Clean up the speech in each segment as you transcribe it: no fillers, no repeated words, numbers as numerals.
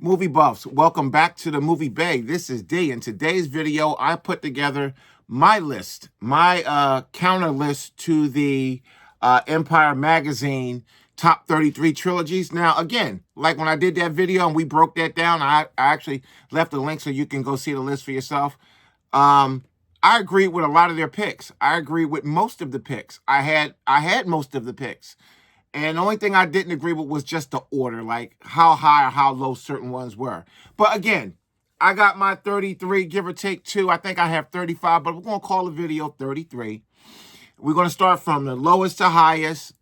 Movie buffs, welcome back to the Movie Bay. This is D. In today's video, I put together my list, my counter list to the Empire Magazine top 33 trilogies. Now, again, like when I did that video and we broke that down, I actually left a link so you can go see the list for yourself. I agree with a lot of their picks. I agree with most of the picks. I had most of the picks. And the only thing I didn't agree with was just the order, like how high or how low certain ones were. But again, I got my 33, give or take 2. I think I have 35, but we're going to call the video 33. We're going to start from the lowest to highest.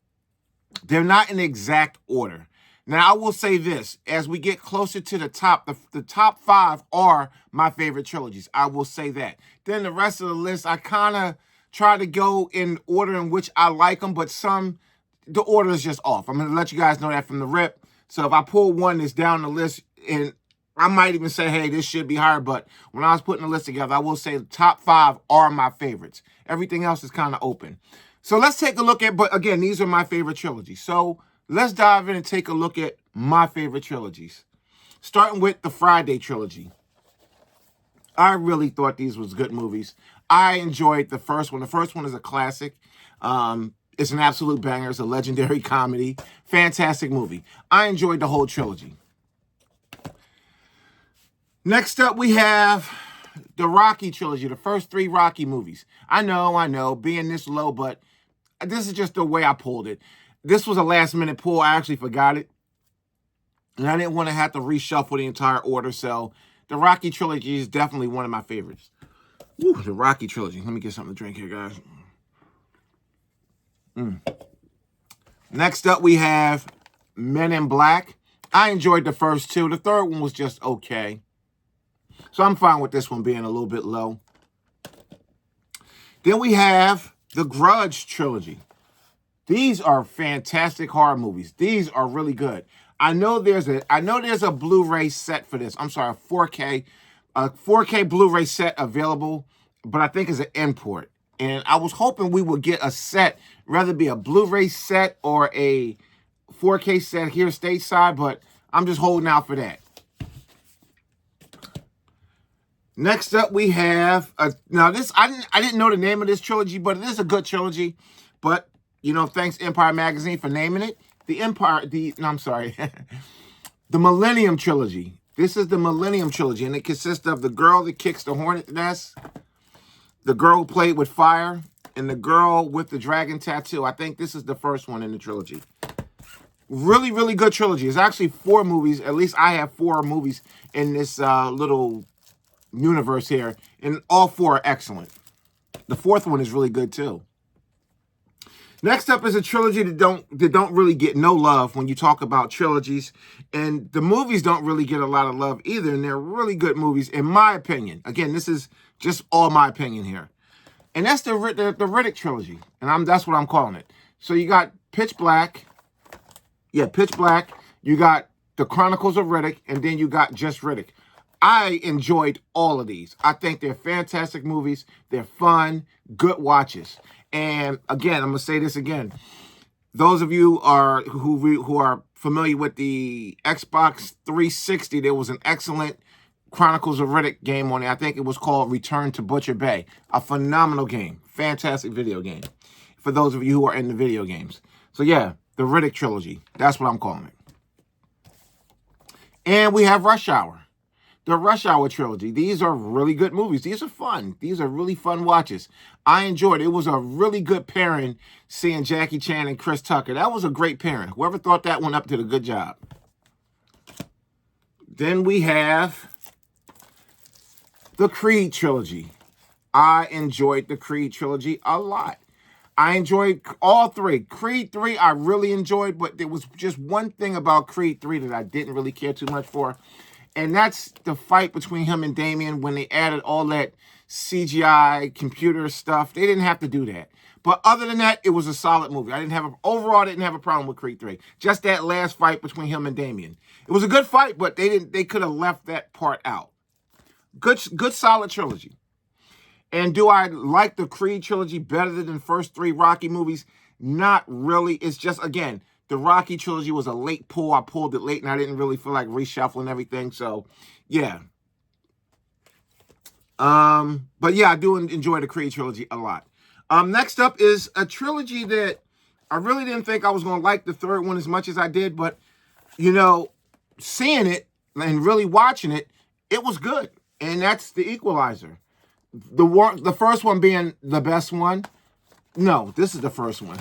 They're not in exact order. Now, I will say this. As we get closer to the top, the top 5 are my favorite trilogies. I will say that. Then the rest of the list, I kind of try to go in order in which I like them, but the order is just off. I'm going to let you guys know that from the rip. So if I pull one that's down the list, and I might even say, hey, this should be higher. But when I was putting the list together, I will say the top 5 are my favorites. Everything else is kind of open. So let's take a look at, but again, these are my favorite trilogies. So let's dive in and take a look at my favorite trilogies. Starting with the Friday trilogy. I really thought these was good movies. I enjoyed the first one. The first one is a classic. It's an absolute banger. It's a legendary comedy. Fantastic movie. I enjoyed the whole trilogy. Next up, we have the Rocky trilogy, the first 3 Rocky movies. I know, being this low, but this is just the way I pulled it. This was a last-minute pull. I actually forgot it. And I didn't want to have to reshuffle the entire order, so the Rocky trilogy is definitely one of my favorites. Woo, the Rocky trilogy. Let me get something to drink here, guys. Next up, we have Men in Black. I enjoyed the first 2. The third one was just okay. So I'm fine with this one being a little bit low. Then we have the Grudge trilogy. These are fantastic horror movies. These are really good. I know there's a Blu-ray set for this. I'm sorry, a 4K Blu-ray set available, but I think it's an import. And I was hoping we would get a set, whether it be a Blu-ray set or a 4K set here stateside, but I'm just holding out for that. Next up, we have now this. I didn't know the name of this trilogy, but it is a good trilogy. But thanks Empire Magazine for naming it. The Millennium Trilogy. This is the Millennium Trilogy, and it consists of the girl that kicks the hornet nest, the girl who played with fire, and the girl with the dragon tattoo. I think this is the first one in the trilogy. Really, really good trilogy. It's actually 4 movies. At least I have 4 movies in this little universe here, and all 4 are excellent. The 4th one is really good too. Next up is a trilogy that don't really get no love when you talk about trilogies, and the movies don't really get a lot of love either, and they're really good movies in my opinion. Again, this is just all my opinion here, and that's the Riddick trilogy, and that's what I'm calling it. So you got Pitch Black, Pitch Black. You got the Chronicles of Riddick, and then you got just Riddick. I enjoyed all of these. I think they're fantastic movies. They're fun, good watches. And again, I'm gonna say this again. Those of you who are familiar with the Xbox 360, there was an excellent Chronicles of Riddick game on it. I think it was called Return to Butcher Bay. A phenomenal game. Fantastic video game. For those of you who are into video games. So yeah, the Riddick trilogy. That's what I'm calling it. And we have Rush Hour. The Rush Hour trilogy. These are really good movies. These are fun. These are really fun watches. I enjoyed it. It was a really good pairing seeing Jackie Chan and Chris Tucker. That was a great pairing. Whoever thought that one up did a good job. Then we have the Creed trilogy. I enjoyed the Creed trilogy a lot. I enjoyed all 3. Creed 3 I really enjoyed, but there was just one thing about Creed 3 that I didn't really care too much for. And that's the fight between him and Damien when they added all that CGI computer stuff. They didn't have to do that. But other than that, it was a solid movie. Overall, I didn't have a problem with Creed 3. Just that last fight between him and Damien. It was a good fight, but they could have left that part out. Good solid trilogy. And do I like the Creed trilogy better than the first 3 Rocky movies? Not really. It's just, again, The Rocky trilogy was a late pull. I pulled it late, and I didn't really feel like reshuffling everything. So, yeah. But yeah, I do enjoy the Creed trilogy a lot. Next up is a trilogy that I really didn't think I was going to like the third one as much as I did, but, you know, seeing it and really watching it, it was good. And that's The Equalizer. The first one being the best one. No, this is the first one.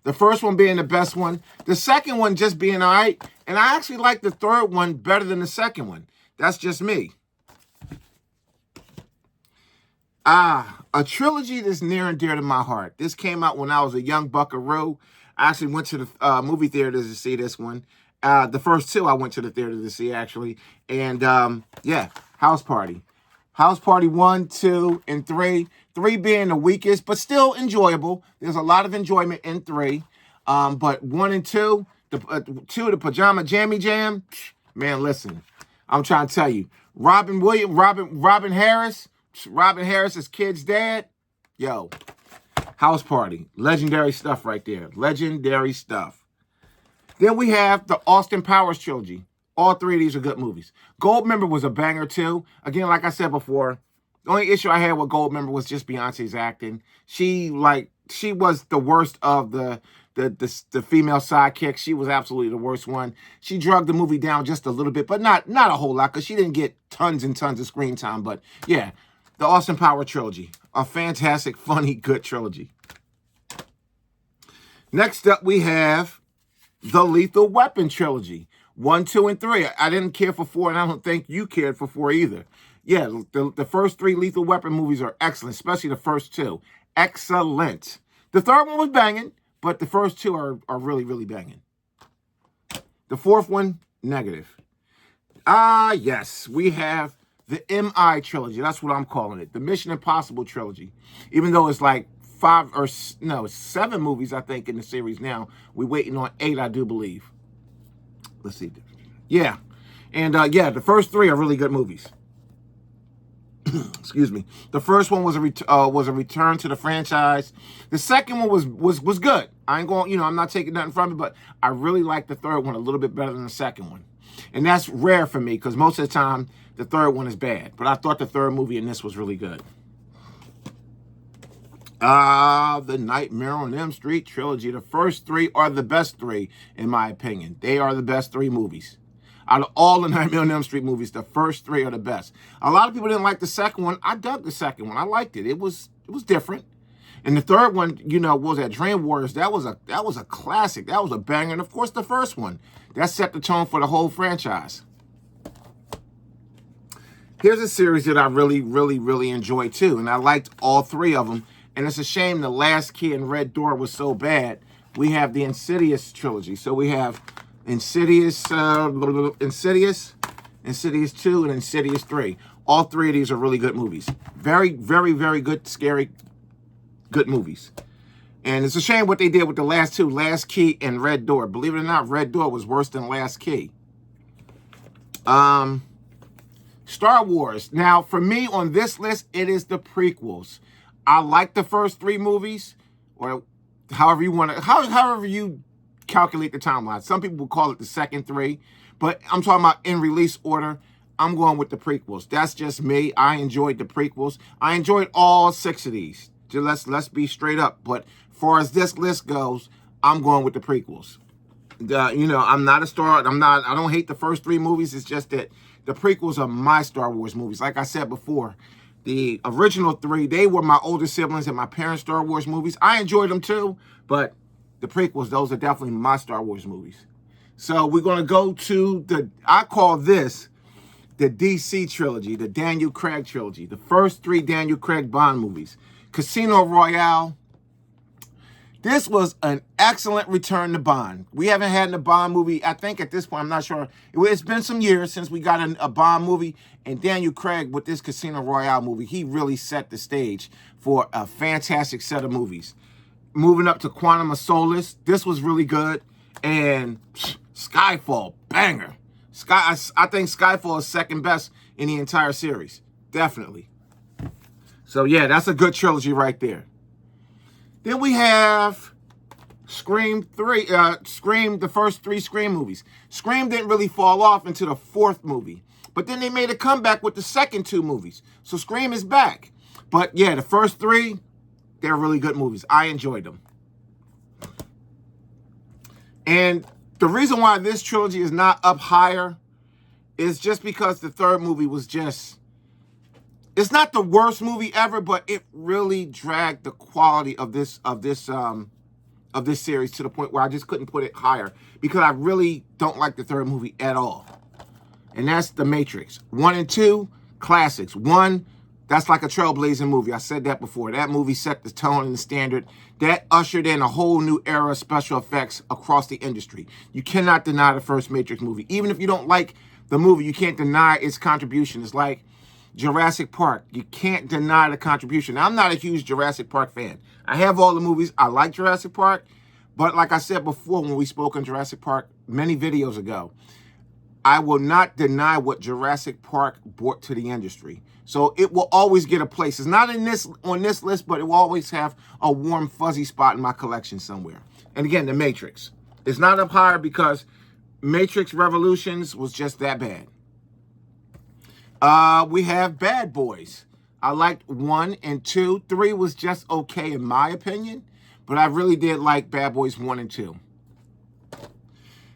The first one being the best one. The second one just being all right. And I actually like the third one better than the second one. That's just me. A trilogy that's near and dear to my heart. This came out when I was a young buckaroo. I actually went to the movie theaters to see this one. The first two I went to the theater to see, actually. And, yeah, House Party. House Party 1, 2, and 3. 3 being the weakest, but still enjoyable. There's a lot of enjoyment in 3. But 1 and 2, the Pajama Jammy Jam, man, listen. I'm trying to tell you. Robin Harris is Kid's dad. Yo, House Party. Legendary stuff right there. Legendary stuff. Then we have the Austin Powers trilogy. All 3 of these are good movies. Goldmember was a banger too. Again, like I said before, the only issue I had with Goldmember was just Beyonce's acting. She was the worst of the female sidekick. She was absolutely the worst one. She drugged the movie down just a little bit, but not a whole lot, because she didn't get tons and tons of screen time. But yeah, the Austin Powers trilogy. A fantastic, funny, good trilogy. Next up, we have the Lethal Weapon trilogy. 1, 2, and 3. I didn't care for 4, and I don't think you cared for 4 either. Yeah, the first 3 Lethal Weapon movies are excellent, especially the first 2. Excellent. The third one was banging, but the first 2 are really, really banging. The fourth one, negative. Yes, we have the MI trilogy. That's what I'm calling it. The Mission Impossible trilogy. Even though it's like 7 movies, I think, in the series now. We're waiting on 8, I do believe. Let's see. Yeah. And, yeah, the first 3 are really good movies. Excuse me. The first one was a return to the franchise. The second one was good. I ain't going, I'm not taking nothing from it, but I really like the third one a little bit better than the second one. And that's rare for me, because most of the time, the third one is bad. But I thought the third movie in this was really good. The Nightmare on Elm Street trilogy. The first 3 are the best 3, in my opinion. They are the best 3 movies. Out of all the Nightmare on Elm Street movies, the first 3 are the best. A lot of people didn't like the second one. I dug the second one. I liked it. It was different. And the third one, what was that? Dream Warriors. That was a classic. That was a banger. And of course, the first one. That set the tone for the whole franchise. Here's a series that I really, really, really enjoyed too. And I liked all 3 of them. And it's a shame the last key in Red Door was so bad. We have the Insidious trilogy. So we have Insidious 2, and Insidious 3. All 3 of these are really good movies. Very, very, very good, scary, good movies. And it's a shame what they did with the last 2, Last Key and Red Door. Believe it or not, Red Door was worse than Last Key. Star Wars. Now, for me on this list, it is the prequels. I like the first 3 movies, or however you calculate the timeline. Some people will call it the second 3, but I'm talking about in release order. I'm going with the prequels. That's just me. I enjoyed the prequels. I enjoyed all 6 of these. Let's be straight up. But as far as this list goes, I'm going with the prequels. I'm not a star. I don't hate the first 3 movies. It's just that the prequels are my Star Wars movies. Like I said before, the original 3, they were my older siblings and my parents' Star Wars movies. I enjoyed them too, but the prequels, those are definitely my Star Wars movies. So we're going to go to I call this the DC trilogy, the Daniel Craig trilogy. The first 3 Daniel Craig Bond movies. Casino Royale. This was an excellent return to Bond. We haven't had a Bond movie, I think at this point, I'm not sure. It's been some years since we got a Bond movie. And Daniel Craig, with this Casino Royale movie, he really set the stage for a fantastic set of movies. Moving up to Quantum of Solace, this was really good. And Skyfall, banger. I think Skyfall is second best in the entire series. Definitely. So yeah, that's a good trilogy right there. Then we have Scream 3, Scream, the first 3 Scream movies. Scream didn't really fall off into the 4th movie. But then they made a comeback with the second 2 movies. So Scream is back. But yeah, the first 3, they're really good movies. I enjoyed them. And the reason why this trilogy is not up higher is just because the 3rd movie was just... It's not the worst movie ever, but it really dragged the quality of this series to the point where I just couldn't put it higher because I really don't like the 3rd movie at all. And that's The Matrix. 1 and 2, classics. 1, that's like a trailblazing movie. I said that before. That movie set the tone and the standard. That ushered in a whole new era of special effects across the industry. You cannot deny the first Matrix movie. Even if you don't like the movie, you can't deny its contribution. It's like Jurassic Park. You can't deny the contribution. Now, I'm not a huge Jurassic Park fan. I have all the movies. I like Jurassic Park. But like I said before when we spoke on Jurassic Park many videos ago, I will not deny what Jurassic Park brought to the industry. So it will always get a place. It's not on this list, but it will always have a warm, fuzzy spot in my collection somewhere. And again, The Matrix. It's not up higher because Matrix Revolutions was just that bad. We have Bad Boys. I liked 1 and 2. 3 was just okay in my opinion, but I really did like Bad Boys 1 and 2.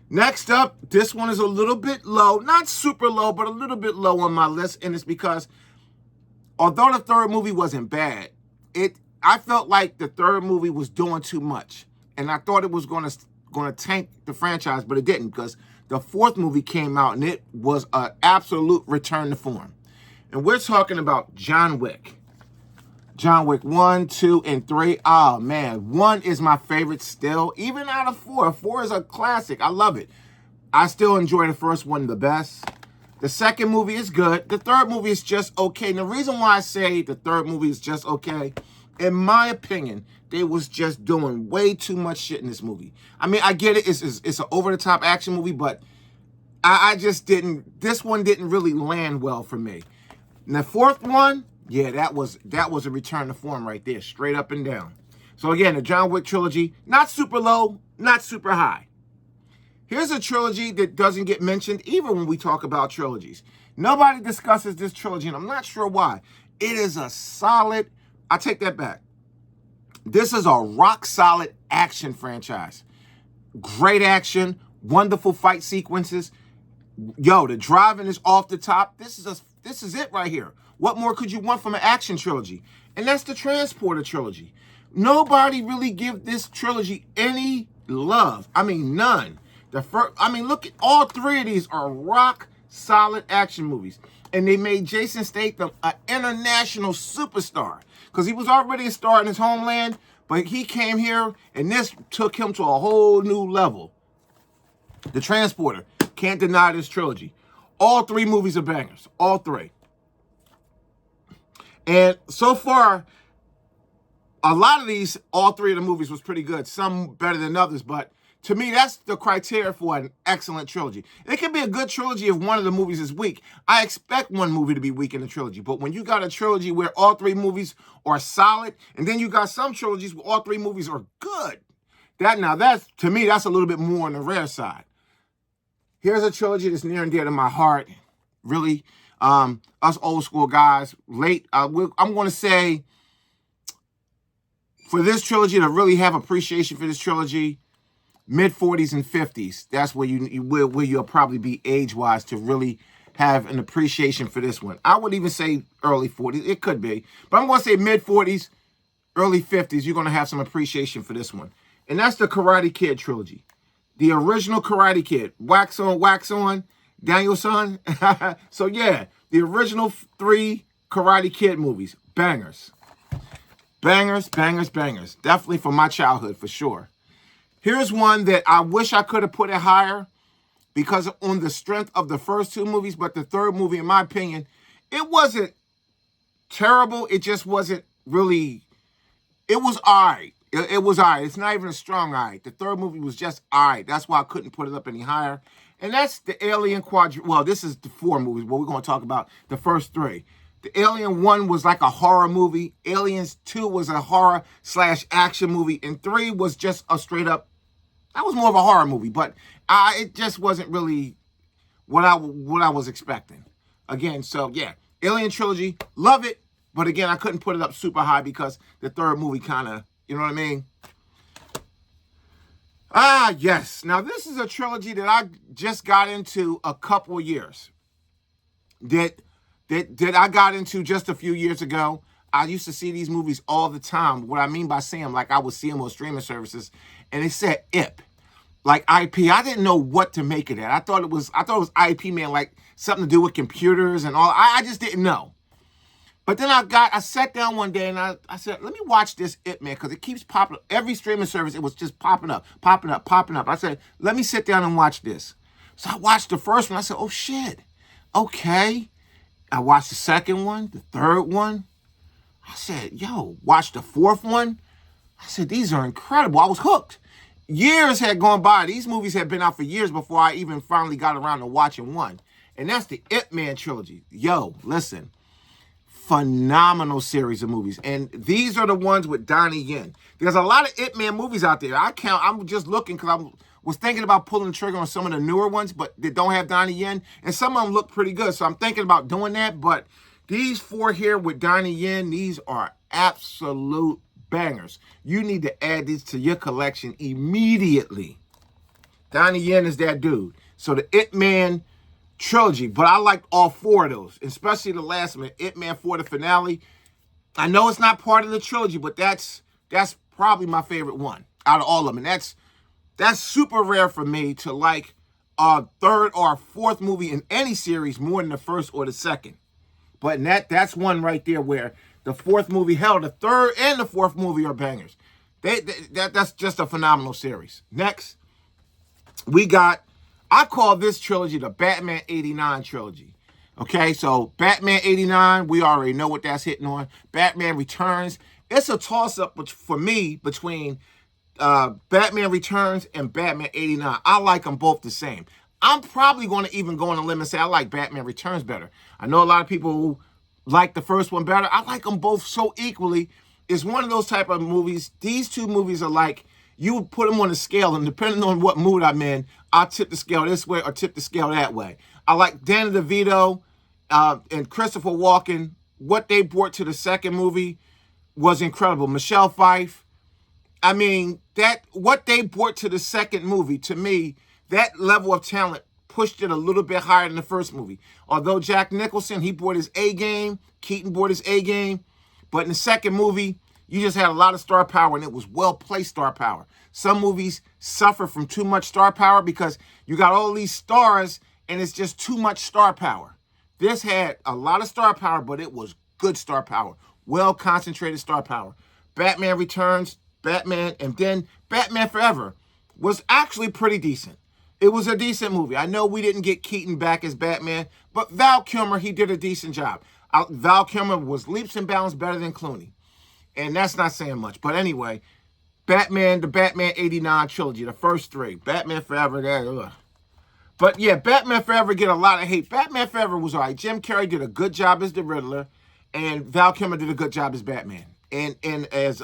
Next up, this one is a little bit low. Not super low, but a little bit low on my list. And it's because although the 3rd movie wasn't bad, I felt like the 3rd movie was doing too much. And I thought it was going to tank the franchise, but it didn't because the 4th movie came out and it was an absolute return to form. And we're talking about John Wick. John Wick 1, 2, and 3. Oh, man. 1 is my favorite still. Even out of 4. 4 is a classic. I love it. I still enjoy the first one the best. The second movie is good. The 3rd movie is just okay. And the reason why I say the 3rd movie is just okay, in my opinion, they was just doing way too much shit in this movie. I mean, I get it. It's an over-the-top action movie, but I just didn't... This one didn't really land well for me. And the 4th one... Yeah, that was a return to form right there, straight up and down. So again, the John Wick trilogy, not super low, not super high. Here's a trilogy that doesn't get mentioned even when we talk about trilogies. Nobody discusses this trilogy, and I'm not sure why. It is a solid, I take that back. This is a rock-solid action franchise. Great action, wonderful fight sequences. Yo, the driving is off the top. This is it right here. What more could you want from an action trilogy? And that's the Transporter trilogy. Nobody really give this trilogy any love. I mean, none. Look at all 3 of these are rock solid action movies. And they made Jason Statham an international superstar. Because he was already a star in his homeland, but he came here and this took him to a whole new level. The Transporter. Can't deny this trilogy. All 3 movies are bangers. All 3. And so far, a lot of these, all 3 of the movies was pretty good. Some better than others, but to me, that's the criteria for an excellent trilogy. It can be a good trilogy if one of the movies is weak. I expect one movie to be weak in a trilogy, but when you got a trilogy where all 3 movies are solid, and then you got some trilogies where all 3 movies are good, to me, that's a little bit more on the rare side. Here's a trilogy that's near and dear to my heart, really. Us old school guys, I'm going to say, for this trilogy to really have appreciation for this trilogy, mid-40s and 50s. That's where you'll probably be age-wise to really have an appreciation for this one. I would even say early 40s. It could be. But I'm going to say mid-40s, early 50s. You're going to have some appreciation for this one. And that's the Karate Kid trilogy. The original Karate Kid. Wax on, Daniel-san. So, yeah, the original 3 Karate Kid movies. Bangers. Bangers, bangers, bangers. Definitely from my childhood, for sure. Here's one that I wish I could have put it higher because on the strength of the first 2 movies, but the 3rd movie, in my opinion, it wasn't terrible. It just wasn't really... It was all right. It was all right. It's not even a strong all right. The 3rd movie was just all right. That's why I couldn't put it up any higher. And that's the Alien Well, this is the 4 movies, but we're going to talk about the first 3. The Alien 1 was like a horror movie. Aliens 2 was a horror/action movie. And 3 was just a straight up, that was more of a horror movie. But it just wasn't really what I was expecting. Again, so yeah, Alien Trilogy, love it. But again, I couldn't put it up super high because the third movie kind of, you know what I mean? Yes. Now, this is a trilogy that I just got into a couple of years. That I got into just a few years ago. I used to see these movies all the time. What I mean by seeing them, like I would see them on streaming services, and it said IP, like IP. I didn't know what to make of that. I thought it was IP, man, like something to do with computers and all. I just didn't know. But then I sat down one day and I said, let me watch this It Man, because it keeps popping up. Every streaming service, it was just popping up. I said, let me sit down and watch this. So I watched the first one. I said, oh, shit. Okay. I watched the second one, the third one. I said, yo, watch the fourth one. I said, these are incredible. I was hooked. Years had gone by. These movies had been out for years before I even finally got around to watching one. And that's the It Man trilogy. Yo, listen. Phenomenal series of movies. And these are the ones with Donnie Yen. There's a lot of It Man movies out there. I'm just looking because I was thinking about pulling the trigger on some of the newer ones, but they don't have Donnie Yen. And some of them look pretty good. So I'm thinking about doing that. But these 4 here with Donnie Yen, these are absolute bangers. You need to add these to your collection immediately. Donnie Yen is that dude. So the It Man trilogy, but I liked all 4 of those, especially the last one, It Man 4, the finale. I know it's not part of the trilogy, but that's probably my favorite one out of all of them. And that's super rare for me to like a third or fourth movie in any series more than the first or the second. But that's one right there where the fourth movie, hell, the third and the fourth movie are bangers. That's just a phenomenal series. Next, we got, I call this trilogy the Batman 89 trilogy. Okay, so Batman 89, we already know what that's hitting on. Batman Returns, it's a toss-up for me between Batman Returns and Batman 89. I like them both the same. I'm probably going to even go on a limb and say I like Batman Returns better. I know a lot of people who like the first one better. I like them both so equally. It's one of those type of movies. These 2 movies are like, you would put them on a scale, and depending on what mood I'm in, I'll tip the scale this way or tip the scale that way. I like Danny DeVito and Christopher Walken. What they brought to the second movie was incredible. Michelle Pfeiffer. I mean, what they brought to the second movie, to me, that level of talent pushed it a little bit higher than the first movie. Although Jack Nicholson, he brought his A game. Keaton brought his A game. But in the second movie, you just had a lot of star power, and it was well-placed star power. Some movies suffer from too much star power because you got all these stars, and it's just too much star power. This had a lot of star power, but it was good star power. Well-concentrated star power. Batman Returns, Batman, and then Batman Forever was actually pretty decent. It was a decent movie. I know we didn't get Keaton back as Batman, but Val Kilmer, he did a decent job. Val Kilmer was leaps and bounds better than Clooney. And that's not saying much. But anyway, the Batman 89 trilogy, the first 3. Batman Forever, that. But yeah, Batman Forever get a lot of hate. Batman Forever was all right. Jim Carrey did a good job as the Riddler, and Val Kilmer did a good job as Batman. And as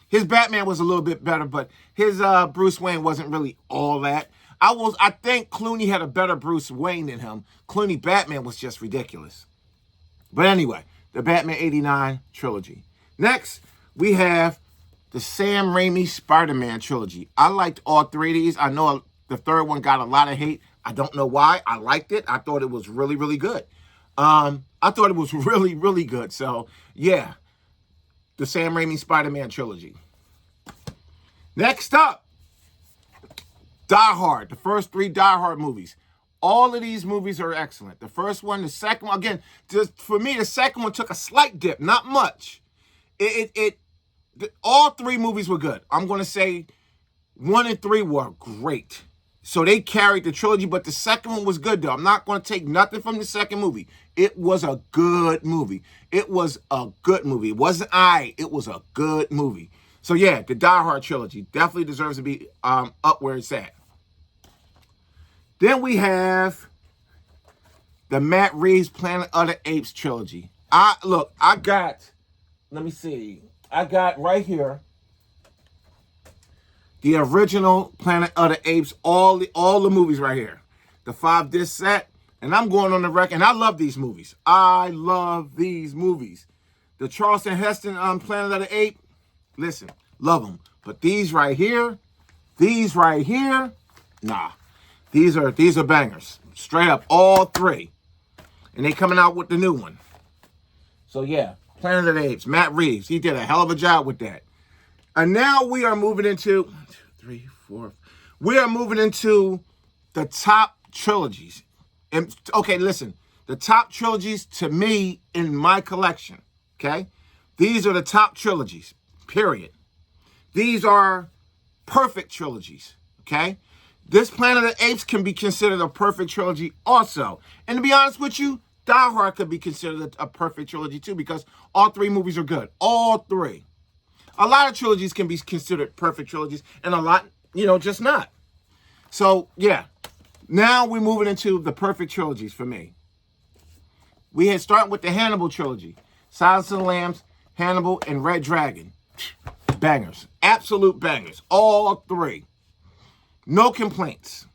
his Batman was a little bit better, but his Bruce Wayne wasn't really all that. I think Clooney had a better Bruce Wayne than him. Clooney Batman was just ridiculous. But anyway, the Batman 89 trilogy. Next, we have the Sam Raimi Spider-Man trilogy. I liked all 3 of these. I know the third one got a lot of hate. I don't know why. I liked it. I thought it was really, really good. I thought it was really, really good. So, yeah, the Sam Raimi Spider-Man trilogy. Next up, Die Hard. The first 3 Die Hard movies. All of these movies are excellent. The first one, the second one, again, just for me, the second one took a slight dip, not much. All 3 movies were good. I'm going to say 1 and 3 were great. So they carried the trilogy, but the second one was good, though. I'm not going to take nothing from the second movie. It was a good movie. It was a good movie. It wasn't it was a good movie. So yeah, the Die Hard trilogy definitely deserves to be up where it's at. Then we have the Matt Reeves Planet of the Apes trilogy. I got, let me see. I got right here the original Planet of the Apes, all the movies right here. The 5-disc set. And I'm going on the record, and I love these movies. I love these movies. The Charlton Heston Planet of the Apes, listen, love them. But these right here, nah. These are bangers. Straight up, all three. And they coming out with the new one. So yeah, Planet of the Apes, Matt Reeves, he did a hell of a job with that. And now we are moving into 1, 2, 3, 4. We are moving into the top trilogies. And okay, listen, the top trilogies to me in my collection. Okay, these are the top trilogies. Period. These are perfect trilogies. Okay, this Planet of the Apes can be considered a perfect trilogy also. And to be honest with you, Die Hard could be considered a perfect trilogy too, because all three movies are good. All three. A lot of trilogies can be considered perfect trilogies, and a lot, just not. So, yeah. Now we're moving into the perfect trilogies for me. We had started with the Hannibal trilogy. Silence of the Lambs, Hannibal, and Red Dragon. Bangers. Absolute bangers. All three. No complaints.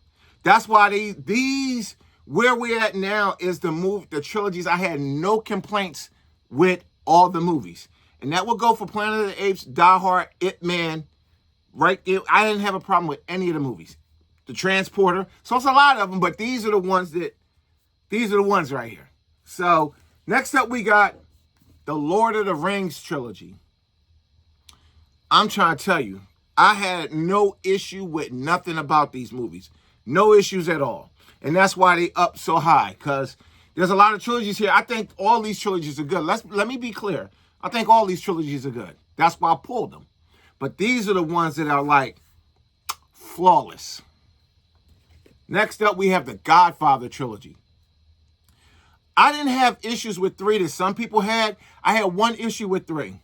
That's why these where we're at now is the trilogies. I had no complaints with all the movies. And that will go for Planet of the Apes, Die Hard, Ip Man. Right there. I didn't have a problem with any of the movies. The Transporter. So it's a lot of them, but these are the ones right here. So next up we got the Lord of the Rings trilogy. I'm trying to tell you, I had no issue with nothing about these movies. No issues at all. And that's why they up so high, because there's a lot of trilogies here. I think all these trilogies are good. Let me be clear. I think all these trilogies are good. That's why I pulled them. But these are the ones that are like flawless. Next up, we have the Godfather trilogy. I didn't have issues with 3 that some people had. I had one issue with 3.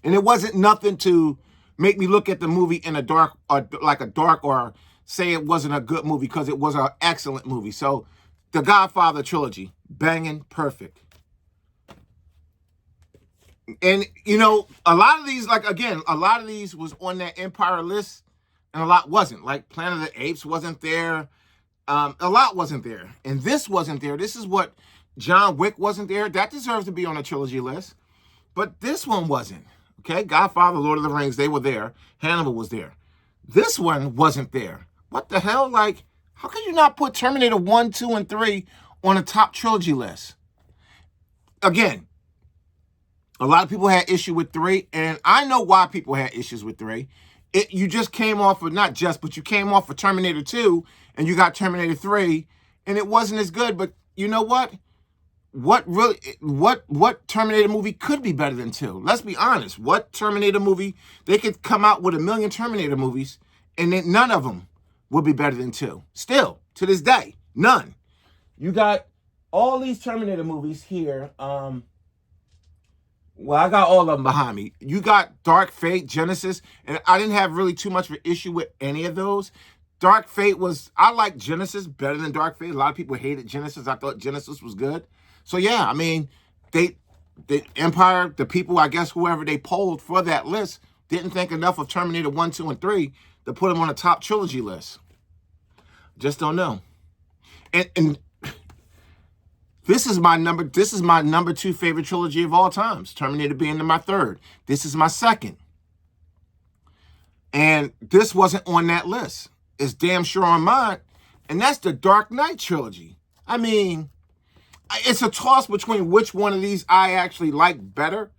And it wasn't nothing to make me look at the movie in a dark, or say it wasn't a good movie, because it was an excellent movie. So the Godfather trilogy, banging, perfect. And, a lot of these, a lot of these was on that Empire list, and a lot wasn't. Like Planet of the Apes wasn't there. A lot wasn't there. And this wasn't there. This is what John Wick wasn't there. That deserves to be on a trilogy list. But this one wasn't. Okay? Godfather, Lord of the Rings, they were there. Hannibal was there. This one wasn't there. What the hell? Like, how could you not put Terminator 1, 2, and 3 on a top trilogy list? Again, a lot of people had issue with 3, and I know why people had issues with 3. You just came off of, not just, but you came off of Terminator 2, and you got Terminator 3, and it wasn't as good. But you know what? What Terminator movie could be better than 2? Let's be honest. What Terminator movie? They could come out with 1 million Terminator movies, and then none of them would be better than 2. Still, to this day, none. You got all these Terminator movies here. Well, I got all of them behind me. You got Dark Fate, Genesis, and I didn't have really too much of an issue with any of those. Dark Fate I like Genesis better than Dark Fate. A lot of people hated Genesis. I thought Genesis was good. So yeah, I mean, the Empire, the people, I guess whoever they polled for that list, didn't think enough of Terminator 1, 2, and 3 to put them on a top trilogy list. Just don't know. And this is my number 2 favorite trilogy of all times. Terminator being my 3rd. This is my 2nd. And this wasn't on that list. It's damn sure on mine. And that's the Dark Knight trilogy. I mean, it's a toss between which one of these I actually like better.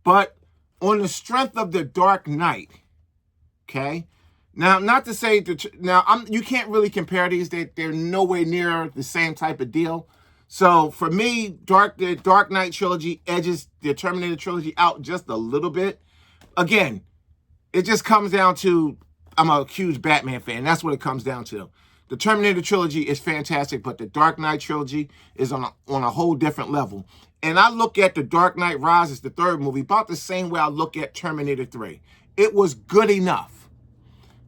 But on the strength of the Dark Knight, okay? Now, not to say that you can't really compare these. They're nowhere near the same type of deal. So for me, the Dark Knight trilogy edges the Terminator trilogy out just a little bit. Again, it just comes down to, I'm a huge Batman fan. That's what it comes down to. The Terminator trilogy is fantastic, but the Dark Knight trilogy is on a whole different level. And I look at the Dark Knight Rises, the 3rd movie, about the same way I look at Terminator 3. It was good enough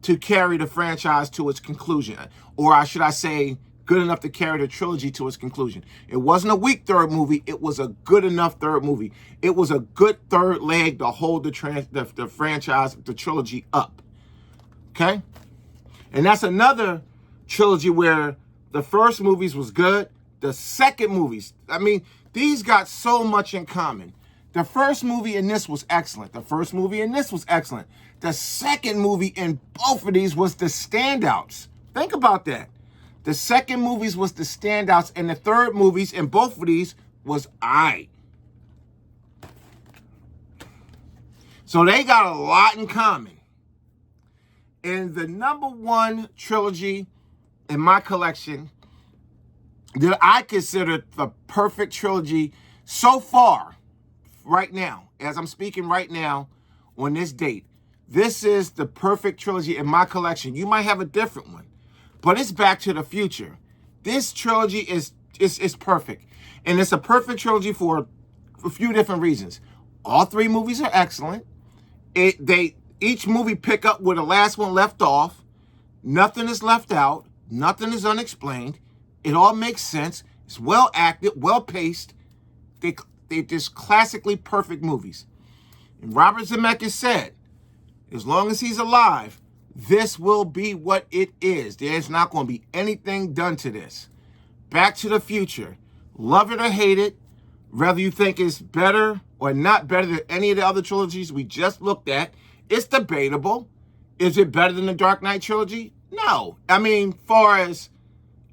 to carry the franchise to its conclusion. Or should I say, good enough to carry the trilogy to its conclusion. It wasn't a weak third movie. It was a good enough third movie. It was a good third leg to hold the franchise, the trilogy up. Okay? And that's another trilogy where the first movies was good. The second movies, I mean, these got so much in common. The first movie in this was excellent. The first movie in this was excellent. The second movie in both of these was the standouts. Think about that. The second movies was the standouts, and the third movies in both of these was aight. So they got a lot in common. And the number one trilogy in my collection that I consider the perfect trilogy so far, right now, as I'm speaking right now on this date, this is the perfect trilogy in my collection. You might have a different one, but it's Back to the Future. This trilogy is perfect. And it's a perfect trilogy for a few different reasons. All three movies are excellent. Each movie pick up where the last one left off. Nothing is left out. Nothing is unexplained. It all makes sense. It's well acted, well paced. They're just classically perfect movies. And Robert Zemeckis said, as long as he's alive, this will be what it is. There's not going to be anything done to this. Back to the Future. Love it or hate it, whether you think it's better or not better than any of the other trilogies we just looked at, it's debatable. Is it better than the Dark Knight trilogy? No. I mean, far as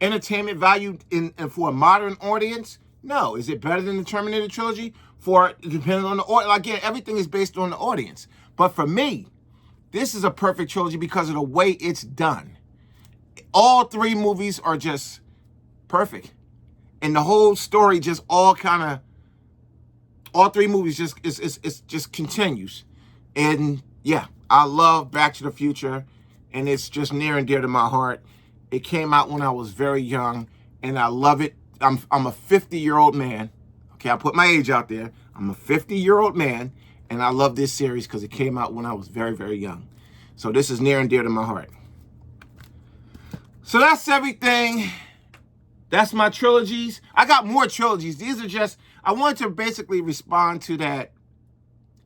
entertainment value and for a modern audience, no. Is it better than the Terminator trilogy? Depending on the audience. Again, everything is based on the audience. But for me, this is a perfect trilogy because of the way it's done. All three movies are just perfect. And the whole story just all three movies just continues. And yeah, I love Back to the Future. And it's just near and dear to my heart. It came out when I was very young, and I love it. I'm a 50-year-old man. Okay, I put my age out there. I'm a 50-year-old man, and I love this series because it came out when I was very, very young. So this is near and dear to my heart. So that's everything. That's my trilogies. I got more trilogies. These are just, I wanted to basically respond to that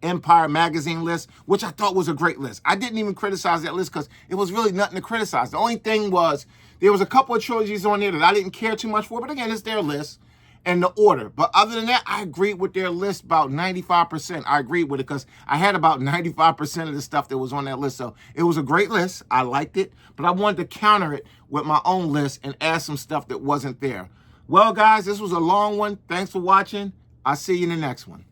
Empire magazine list, which I thought was a great list. I didn't even criticize that list because it was really nothing to criticize. The only thing was there was a couple of trilogies on there that I didn't care too much for, but again, it's their list and the order. But other than that, I agreed with their list about 95%. I agreed with it because I had about 95% of the stuff that was on that list. So it was a great list. I liked it, but I wanted to counter it with my own list and add some stuff that wasn't there. Well, guys, this was a long one. Thanks for watching. I'll see you in the next one.